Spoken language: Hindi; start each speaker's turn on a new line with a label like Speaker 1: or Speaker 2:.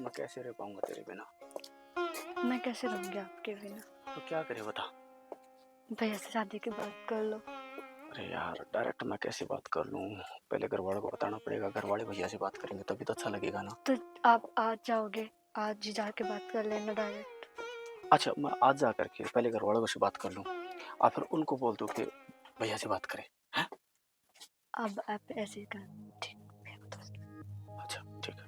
Speaker 1: मैं कैसे रह पाऊंगा तेरे बिना।
Speaker 2: मैं कैसे रहूंगी आपके बिना?
Speaker 1: तो क्या करे बता।
Speaker 2: भैया से शादी की बात कर लो।
Speaker 1: अरे यार डायरेक्ट मैं कैसे बात कर लूँ। पहले घर वालों को बताना पड़ेगा, घर वाले भैया से बात करेंगे तभी तो अच्छा लगेगा ना।
Speaker 2: तो आप आज जाओगे? आज ही जाके बात कर लेना डायरेक्ट।
Speaker 1: अच्छा मैं आज जा करके पहले घर वालों से बात कर लूँ और फिर उनको बोल दूँ कि भैया से बात करें।
Speaker 2: अब आप ऐसे कर। ठीक है, तो
Speaker 1: अच्छा ठीक है।